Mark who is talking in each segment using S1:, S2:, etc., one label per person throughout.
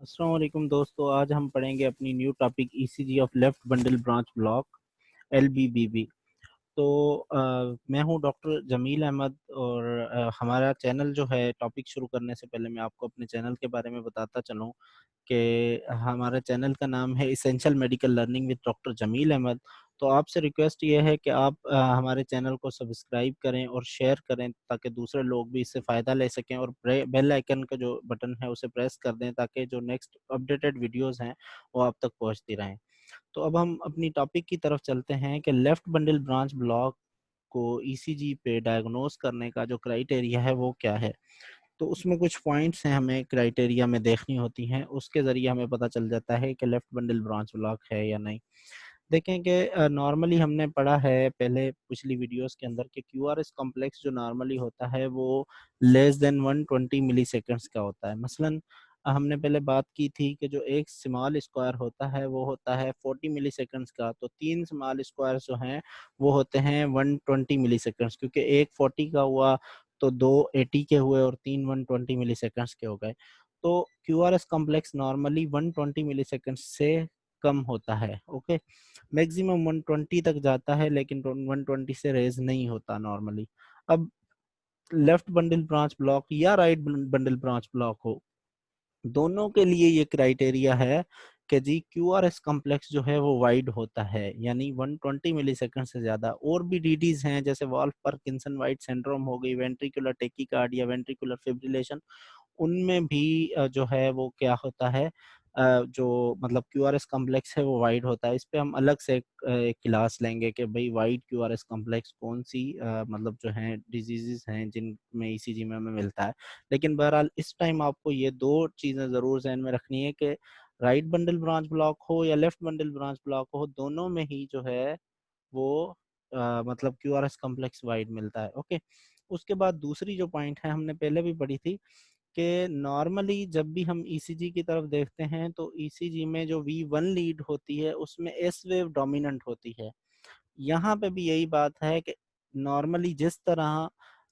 S1: अस्सलाम वालेकुम दोस्तों। आज हम पढ़ेंगे अपनी new topic ECG of left bundle branch block LBBB. तो मैं हूं डॉक्टर जमील अहमद और हमारा चैनल जो है, टॉपिक शुरू करने से पहले मैं आपको अपने चैनल के बारे में बताता चलूं कि हमारे चैनल का नाम है essential medical learning with doctor Jameel Ahmed. तो आपसे रिक्वेस्ट ये है कि आप हमारे चैनल को सब्सक्राइब करें और शेयर करें ताकि दूसरे लोग भी इससे फ़ायदा ले सकें, और बेल आइकन का जो बटन है उसे प्रेस कर दें ताकि जो नेक्स्ट अपडेटेड वीडियोस हैं वो आप तक पहुंचती रहें। तो अब हम अपनी टॉपिक की तरफ चलते हैं कि लेफ्ट बंडल ब्रांच ब्लॉक को ईसीजी पे डायग्नोस करने का जो क्राइटेरिया है वो क्या है। तो उसमें कुछ पॉइंट्स हैं हमें क्राइटेरिया में देखनी होती हैं, उसके ज़रिए हमें पता चल जाता है कि लेफ्ट बंडल ब्रांच ब्लॉक है या नहीं। देखें कि नॉर्मली हमने पढ़ा है पहले पिछली वीडियोस के अंदर कि क्यूआरएस कॉम्प्लेक्स जो नॉर्मली होता है वो लेस देन 120 मिली सेकेंड्स का होता है। मसलन हमने पहले बात की थी कि जो एक स्मॉल स्क्वायर होता है वो होता है 40 मिली सेकेंड्स का, तो तीन स्मॉल स्क्वायर जो हैं वो होते हैं 120 मिली सेकेंड्स, क्योंकि एक 40 का हुआ तो दो 80 के हुए और तीन 120 मिली सेकेंड्स के हो गए। तो क्यूआरएस कॉम्प्लेक्स नॉर्मली 120 मिली सेकेंड्स से कम होता है। ओके, मैक्सिमम 120 तक जाता है लेकिन 120 से रेज नहीं होता नॉर्मली। अब लेफ्ट बंडल ब्रांच ब्लॉक या राइट बंडल ब्रांच ब्लॉक हो, दोनों के लिए ये क्राइटेरिया है कि जी क्यूआरएस कॉम्प्लेक्स जो है वो वाइड होता है, यानी 120 मिलीसेकंड से ज्यादा। और भी डीडीज हैं जैसे वॉल्फ पार्किंसन वाइट सिंड्रोम हो गई, वेंट्रिकुलर टेकिकार्डिया, वेंट्रिकुलर फिब्रिलेशन, उनमें भी जो है वो क्या होता है, जो मतलब क्यूआरएस कॉम्प्लेक्स है वो वाइड होता है। इस पे हम अलग से एक क्लास लेंगे कि भाई वाइड क्यूआरएस कॉम्प्लेक्स कौन सी मतलब जो है डिजीजेस हैं जिनमें ईसीजी में हमें मिलता है। लेकिन बहरहाल इस टाइम आपको ये दो चीज़ें ज़रूर ध्यान में रखनी है कि राइट बंडल ब्रांच ब्लॉक हो या लेफ्ट बंडल ब्रांच ब्लॉक हो, दोनों में ही जो है वो मतलब क्यूआरएस कॉम्प्लेक्स वाइड मिलता है। ओके, उसके बाद दूसरी जो पॉइंट है हमने पहले भी पढ़ी थी कि नॉर्मली जब भी हम ईसीजी की तरफ देखते हैं तो ईसीजी में जो V1 लीड होती है उसमें एस वेव डोमिनेंट होती है। यहाँ पे भी यही बात है कि नॉर्मली जिस तरह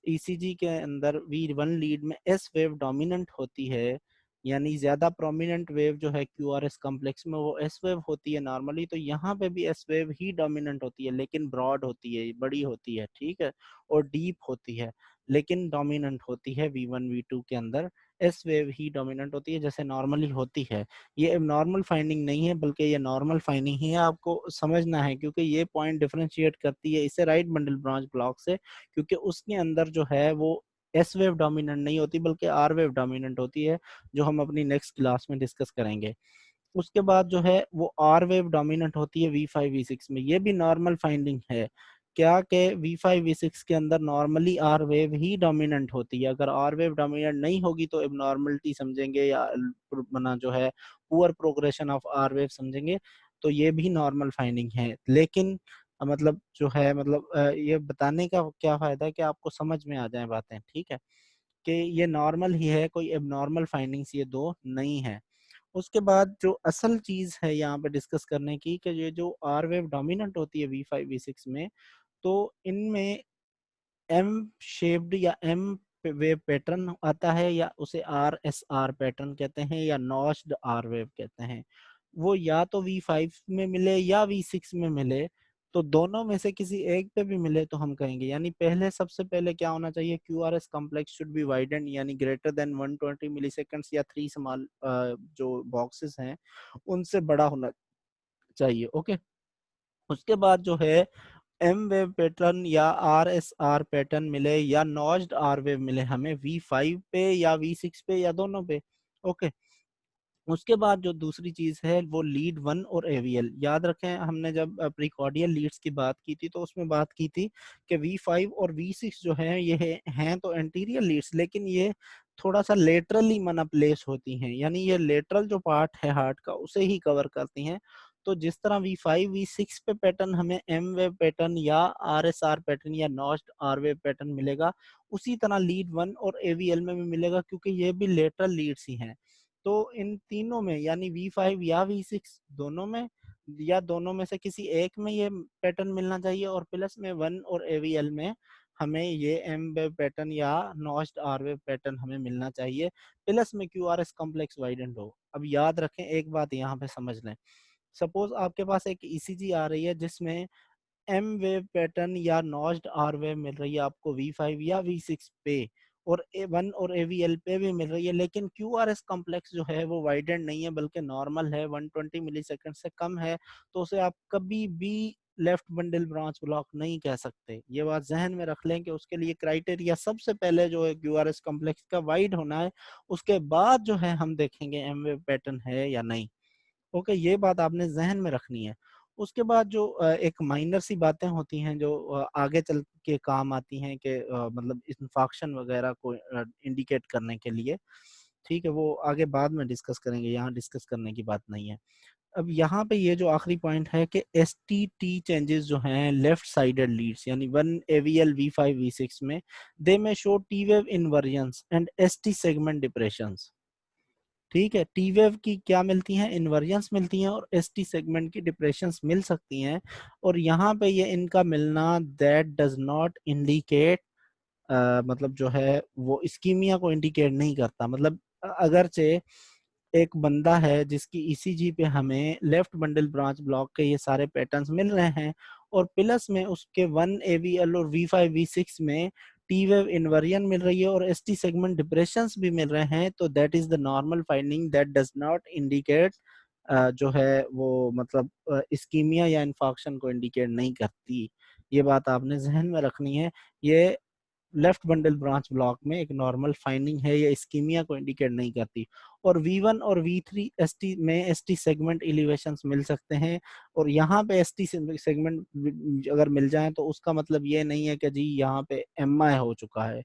S1: ईसीजी के अंदर V1 लीड में एस वेव डोमिनेंट होती है, यानी ज्यादा प्रोमिनेंट वेव जो है क्यूआरएस कॉम्प्लेक्स में वो एस वेव होती है नॉर्मली, तो यहाँ पे भी एस वेव ही डोमिनेंट होती है लेकिन ब्रॉड होती है, बड़ी होती है, ठीक है, और डीप होती है, लेकिन डोमिनेंट होती है V1 V2 के अंदर एस वेव ही डोमिनेंट होती है जैसे नॉर्मली होती है। ये नॉर्मल फाइंडिंग नहीं है बल्कि ये नॉर्मल फाइंडिंग ही है, आपको समझना है, क्योंकि ये पॉइंट डिफरेंशिएट करती है इसे राइट बंडल ब्रांच ब्लॉक से, क्योंकि उसके अंदर जो है वो एस वेव डोमिनेंट नहीं होती बल्कि आर वेव डोमिनेंट होती है, जो हम अपनी नेक्स्ट क्लास में डिस्कस करेंगे। उसके बाद जो है वो आर वेव डोमिनेंट होती है V5 V6 में, ये भी नॉर्मल फाइंडिंग है क्या कि V5 V6 के अंदर नॉर्मली आर वेव ही डोमिनेंट होती है। अगर आर वेव डोमिनेंट नहीं होगी तो एबनॉर्मलिटी समझेंगे या बना जो है poor progression of R wave समझेंगे। तो ये भी नॉर्मल फाइंडिंग है, लेकिन मतलब जो है मतलब ये बताने का क्या फायदा है कि आपको समझ में आ जाए बातें, ठीक है, कि ये नॉर्मल ही है, कोई एबनॉर्मल फाइंडिंग्स ये दो नहीं है। उसके बाद जो असल चीज है यहाँ पे डिस्कस करने की कि ये जो आर वेव डोमिनेंट होती है V5 V6 में, तो इनमें एम शेप्ड या एम वेव पैटर्न आता है, या उसे RSR पैटर्न कहते हैं या नॉच्ड आर वेव कहते हैं। वो या तो V5 में मिले या V6 में मिले, तो दोनों में से किसी एक पे भी मिले तो हम कहेंगे, यानी पहले सबसे पहले क्या होना चाहिए, QRS complex should be widened यानी ग्रेटर देन 120 मिलीसेकंड्स या थ्री स्मॉल जो बॉक्सेस हैं उनसे बड़ा होना चाहिए। ओके, उसके बाद जो है एम वेव पैटर्न या RSR पैटर्न मिले या नॉच्ड आर वेव मिले हमें V5 पे या V6 पे या दोनों पे। ओके, उसके बाद जो दूसरी चीज है वो लीड वन और एवीएल। याद रखें हमने जब प्रिकॉर्डियल लीड्स की बात की थी तो उसमें बात की थी कि V5 और V6 जो है ये हैं तो एंटीरियर लीड्स, लेकिन ये थोड़ा सा लेटरली मना प्लेस होती हैं, यानी ये लेटरल जो पार्ट है हार्ट का उसे ही कवर करती हैं। तो जिस तरह V5 V6 पे पैटर्न हमें एम वेव पैटर्न या RSR पैटर्न या नॉच्ड आर वेव पैटर्न मिलेगा, उसी तरह लीड वन और एवीएल में भी मिलेगा, क्योंकि ये भी लेटरल लीड्स ही हैं। तो इन तीनों में यानी V5 या V6 दोनों में या दोनों में से किसी एक में ये पैटर्न मिलना चाहिए, और प्लस में वन और एवीएल में हमें ये एम वेव पैटर्न या नॉच्ड आर वेव पैटर्न हमें मिलना चाहिए, प्लस में Q R S complex widened हो। अब याद रखें एक बात यहाँ पे समझ लें, सपोज आपके पास एक ईसीजी आ रही है जिसमें एम वेव पैटर्न या नॉच्ड आर वेव मिल रही है आपको V5 या V6 पे, और A1 और AVL पे भी मिल रही है, लेकिन QRS कॉम्प्लेक्स जो है वो वाइडेंड नहीं है बल्कि नॉर्मल है, 120 मिलीसेकंड से कम है, तो उसे आप कभी भी लेफ्ट बंडल ब्रांच ब्लॉक नहीं कह सकते। ये बात जहन में रख लें कि उसके लिए क्राइटेरिया सबसे पहले जो है QRS कॉम्प्लेक्स का वाइड होना है, उसके बाद जो है हम देखेंगे एम वेव पैटर्न है या नहीं। ओके, ये बात आपने जहन में रखनी है। उसके बाद जो एक माइनर सी बातें होती हैं जो आगे चल के काम आती हैं कि मतलब इन्फाक्शन वगैरह को इंडिकेट करने के लिए, ठीक है, वो आगे बाद में डिस्कस करेंगे, यहाँ डिस्कस करने की बात नहीं है। अब यहाँ पे ये जो आखिरी पॉइंट है कि एस टी टी चेंजेस जो हैं लेफ्ट साइडेड लीड्स यानी 1 AVL V5 V6 में, दे में show T wave इन्वर्जन्स and S T segment depressions. ठीक है, टी वेव की क्या मिलती हैं, इन्वर्जन्स मिलती हैं, और एस टी सेगमेंट की डिप्रेशंस मिल सकती हैं। और यहाँ पे ये इनका मिलना दैट डज नॉट इंडिकेट, मतलब जो है वो इस्कीमिया को इंडिकेट नहीं करता। मतलब अगरचे एक बंदा है जिसकी ईसीजी पे हमें लेफ्ट बंडल ब्रांच ब्लॉक के ये सारे पैटर्न्स मिल रहे हैं, और प्लस में उसके 1 AVL और V5 V6 में टी वेव इन्वर्जन मिल रही है और एस टी सेगमेंट डिप्रेशंस भी मिल रहे हैं, तो that is the normal finding, that does not indicate जो है वो मतलब इस्कीमिया या इन्फॉक्शन को इंडिकेट नहीं करती। ये बात आपने जहन में रखनी है। ये लेफ्ट बंडल ब्रांच ब्लॉक में एक नॉर्मल फाइंडिंग है, ये इस्कीमिया को इंडिकेट नहीं करती। और V1 और V3 एसटी में एसटी सेगमेंट एलिवेशंस मिल सकते हैं, और यहाँ पे एसटी सेगमेंट अगर मिल जाए तो उसका मतलब ये नहीं है कि जी यहाँ पे एमआई हो चुका है।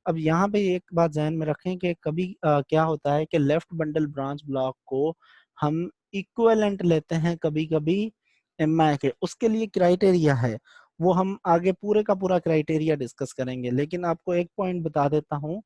S1: अब यहाँ पे एक बात ध्यान में रखें कि कभी क्या होता है कि लेफ्ट बंडल ब्रांच ब्लॉक को हम इक्विवेलेंट लेते हैं कभी कभी एमआई के, उसके लिए क्राइटेरिया है, वो हम आगे पूरे का पूरा क्राइटेरिया डिस्कस करेंगे। लेकिन आपको एक पॉइंट बता देता हूँ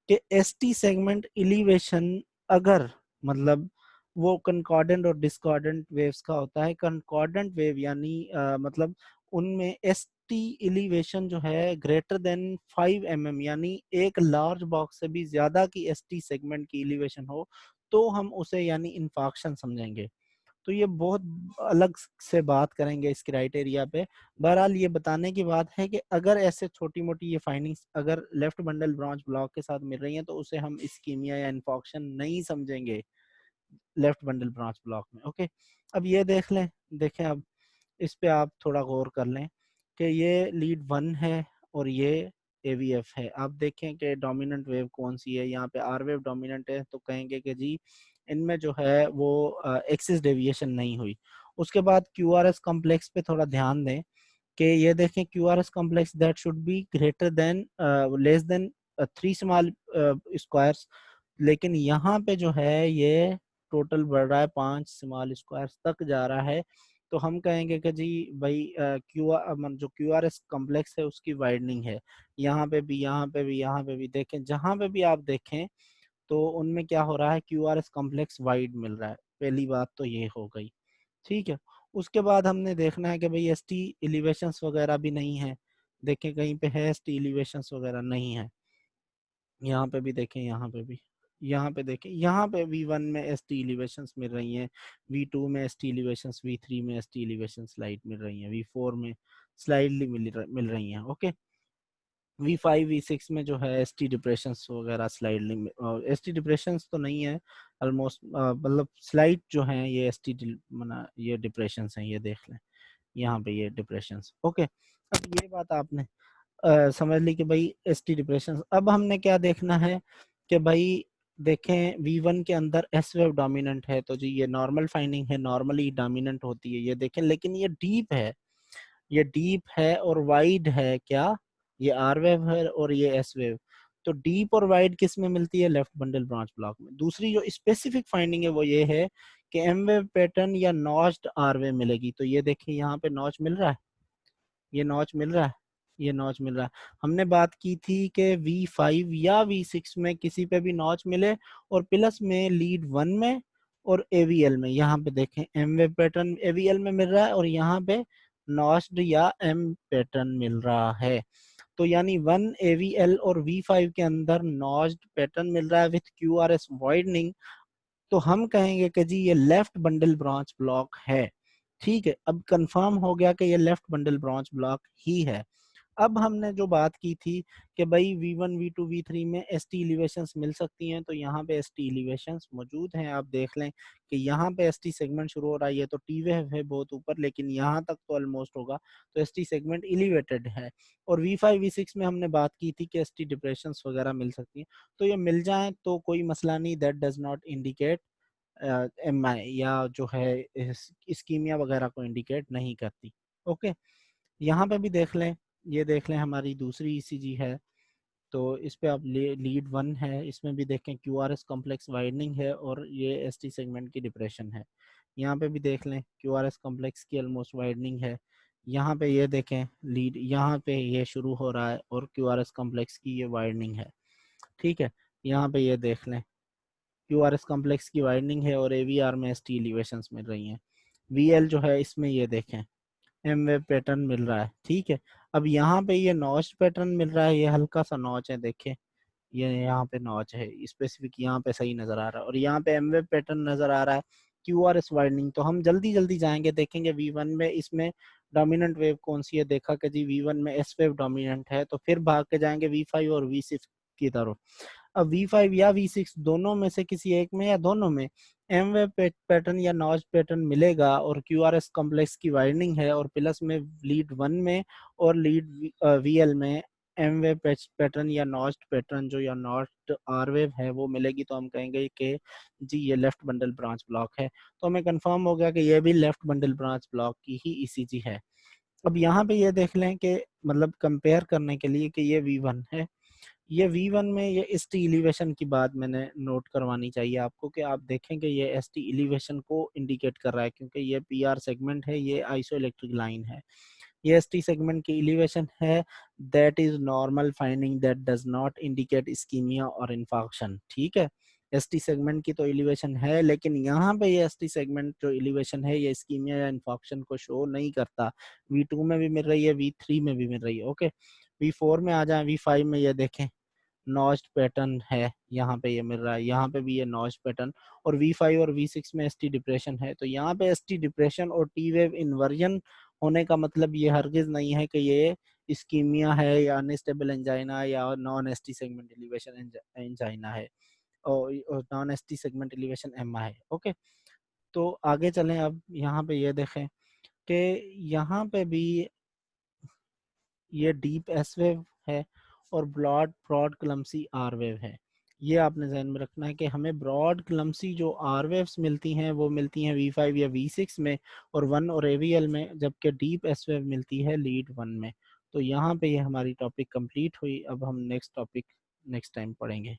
S1: कि एसटी सेगमेंट एलिवेशन अगर मतलब वो कंकॉर्डेंट और डिस्कॉर्डेंट वेव्स का होता है। कंकॉर्डेंट वेव यानी मतलब उनमें एसटी एलिवेशन जो है ग्रेटर देन 5 mm यानी एक लार्ज बॉक्स से भी ज्यादा की एसटी सेगमेंट की एलिवेशन हो, तो हम उसे यानी इन्फॉक्शन समझेंगे। तो ये बहुत अलग से बात करेंगे इस क्राइटेरिया पे। बहरहाल ये बताने की बात है कि अगर ऐसे छोटी मोटी ये फाइंडिंग्स अगर लेफ्ट बंडल ब्रांच ब्लॉक के साथ मिल रही हैं तो उसे हम इस्कीमिया या इन्फॉक्शन नहीं समझेंगे लेफ्ट बंडल ब्रांच ब्लॉक में। ओके, अब ये देख लें, देखें अब इस पे आप थोड़ा गौर कर लें कि ये लीड 1 है और ये एवीएफ है। आप देखें कि डोमिनेंट वेव कौन सी है, यहाँ पे आर वेव डोमिनेंट है तो कहेंगे कि जी इनमें जो है वो एक्सिस डेविएशन नहीं हुई। उसके बाद क्यू आर एस कॉम्प्लेक्स पे थोड़ा ध्यान दें कि ये देखें Q R S complex that should be greater than less than 3 small squares, लेकिन यहाँ पे जो है ये टोटल बढ़ रहा है 5 स्मॉल स्क्वायर्स तक जा रहा है। तो हम कहेंगे कि जी भाई जो क्यू आर एस कॉम्प्लेक्स है उसकी वाइडनिंग है। यहाँ पे भी, यहाँ पे भी, यहाँ पे भी देखें, जहाँ पे भी आप देखें तो उनमें क्या हो रहा है, Q R S complex wide मिल रहा है। पहली बात तो ये हो गई, ठीक है। उसके बाद हमने देखना है कि भाई एस टी एलिवेशंस वगैरह भी नहीं है। देखें कहीं पे है एस टी एलिवेशंस वगैरह नहीं है, यहाँ पे भी देखें, यहाँ पे भी, यहाँ पे देखें, यहाँ पे V1 में एस टी एलिवेशंस मिल रही हैं, V2 में एस टी एलिवेशंस, V3 में एस टी एलिवेशन स्लाइड मिल रही हैं, V4 में स्लाइडली मिल रही हैं। ओके, V5 V6 में जो है एस टी डिप्रेशंस वगैरह स्लाइडली, एस टी डिप्रेशंस तो नहीं है ऑलमोस्ट, मतलब स्लाइड जो हैं ये एस टी मना ये डिप्रेशंस हैं, ये देख लें यहाँ पे ये डिप्रेशंस। ओके, अब ये बात आपने समझ ली कि भाई एस टी डिप्रेशन। अब हमने क्या देखना है कि भाई देखें V1 के अंदर एस वेव डोमिनेंट है, तो जी ये नॉर्मल फाइंडिंग है, नॉर्मली डोमिनेंट होती है, ये देखें। लेकिन ये डीप है, ये डीप है और वाइड है, क्या ये आर वेव है और ये एस वेव। तो डीप और वाइड किस में मिलती है, लेफ्ट बंडल ब्रांच ब्लॉक में। दूसरी जो स्पेसिफिक फाइंडिंग है वो ये है कि एम वेव पैटर्न या नॉच्ड आर वेव मिलेगी। तो ये देखिए यहाँ पे नॉच मिल रहा है, ये नॉच मिल रहा है, ये नॉच मिल रहा है। हमने बात की थी कि V5 या V6 में किसी पे भी नॉच मिले, और प्लस में लीड 1 में और AVL में, यहाँ पे देखें एम वेव पैटर्न AVL में मिल रहा है और यहाँ पे नॉच्ड या एम पैटर्न मिल रहा है। तो यानी 1 AVL और V5 के अंदर नॉच्ड पैटर्न मिल रहा है विथ QRS वाइडनिंग, तो हम कहेंगे कि जी ये लेफ्ट बंडल ब्रांच ब्लॉक है। ठीक है, अब कंफर्म हो गया कि ये लेफ्ट बंडल ब्रांच ब्लॉक ही है। अब हमने जो बात की थी कि भाई V1 V2 V3 में ST एलिवेशंस मिल सकती हैं, तो यहाँ पे ST एलिवेशंस मौजूद हैं। आप देख लें कि यहाँ पे ST सेगमेंट शुरू हो रहा है, ये तो T वेव है बहुत ऊपर, लेकिन यहाँ तक तो ऑलमोस्ट होगा, तो ST सेगमेंट एलिवेटेड है। और V5 V6 में हमने बात की थी कि ST डिप्रेशंस वगैरह मिल सकती हैं, तो ये मिल जाए तो कोई मसला नहीं, that does not indicate MI या जो है इस्कीमिया वगैरह को इंडिकेट नहीं करती। ओके, यहाँ पे भी देख लें, ये देख लें हमारी दूसरी ECG है, तो इस पे आप लीड 1 है, इसमें भी देखें QRS कॉम्प्लेक्स वाइडनिंग है और ये ST सेगमेंट की डिप्रेशन है। यहाँ पे भी देख लें QRS कॉम्प्लेक्स की ऑलमोस्ट वाइडनिंग है। यहाँ पे ये देखें लीड, यहाँ पे ये शुरू हो रहा है और QRS कॉम्प्लेक्स की ये वाइडनिंग है। ठीक है, यहाँ पे ये देख लें QRS कॉम्प्लेक्स की वाइडनिंग है और AVR में ST एलिवेशंस मिल रही हैं। VL जो है इसमें ये देखें एम वेब पैटर्न मिल रहा है। ठीक है, अब यहाँ पे ये नॉच पैटर्न मिल रहा है, ये हल्का सा नॉच है, देखें ये यहाँ पे नॉच है स्पेसिफिक, यहाँ पे सही नजर आ रहा है, और यहाँ पे एम वेब पैटर्न नजर आ रहा है, QRS वाइडनिंग। तो हम जल्दी जल्दी जाएंगे, देखेंगे V1 में इसमें डोमिनेंट वेव कौन सी है, देखा कि जी V1 में S वेव डोमिनेंट है, तो फिर भाग के जाएंगे V5 और V6 की तरफ। अब V5 या V6 दोनों में से किसी एक में या दोनों में एम वेब पैटर्न या नॉच पैटर्न मिलेगा और QRS कॉम्प्लेक्स की वाइडनिंग है, और प्लस में लीड 1 में और लीड VL में एम वेब पैटर्न या नॉच पैटर्न जो या नॉट आर वेव है वो मिलेगी, तो हम कहेंगे कि जी ये लेफ्ट बंडल ब्रांच ब्लॉक है। तो हमें कंफर्म हो गया कि ये भी लेफ्ट बंडल ब्रांच ब्लॉक की ही ECG है। अब यहाँ पे ये देख लें कि मतलब कंपेयर करने के लिए कि ये V1 है, ये V1 में ये ST एलिवेशन की बात मैंने नोट करवानी चाहिए आपको कि आप देखेंगे ये ST एलिवेशन को इंडिकेट कर रहा है, क्योंकि ये PR सेगमेंट है, ये आइसोइलेक्ट्रिक लाइन है, ये ST सेगमेंट की एलिवेशन है, that is normal finding, that does not indicate ischemia और इन्फाक्शन। ठीक है, ST सेगमेंट की तो एलिवेशन है, लेकिन यहाँ पे ये ST सेगमेंट जो एलिवेशन है ये इस्कीमिया या इन्फाक्शन को शो नहीं करता। V2 में भी मिल रही है, V3 में भी मिल रही है। ओके, V4 में आ जाए, V5 में ये देखें नॉच्ड पैटर्न है, यहाँ पे ये मिल रहा है, यहाँ पे भी ये नॉच पैटर्न, और V5 और V6 में ST डिप्रेशन है। तो यहाँ पे ST डिप्रेशन और T वेव इन्वर्जन होने का मतलब ये हरगिज नहीं है कि ये इस्कीमिया है या अनस्टेबल एंजाइना या non ST segment elevation angina है, और non ST segment elevation MI है। ओके, तो आगे चलें, अब यहाँ पे ये देखें कि यहाँ पे भी ये डीप एस वेव है और broad broad clumsy R wave है। ये आपने ध्यान में रखना है कि हमें ब्रॉड क्लम्सी जो आर वेव्स मिलती हैं वो मिलती हैं V5 या V6 में और 1 और AVL में, जबकि डीप एस वेव मिलती है लीड 1 में। तो यहाँ पे ये हमारी टॉपिक कंप्लीट हुई। अब हम नेक्स्ट टॉपिक नेक्स्ट टाइम पढ़ेंगे।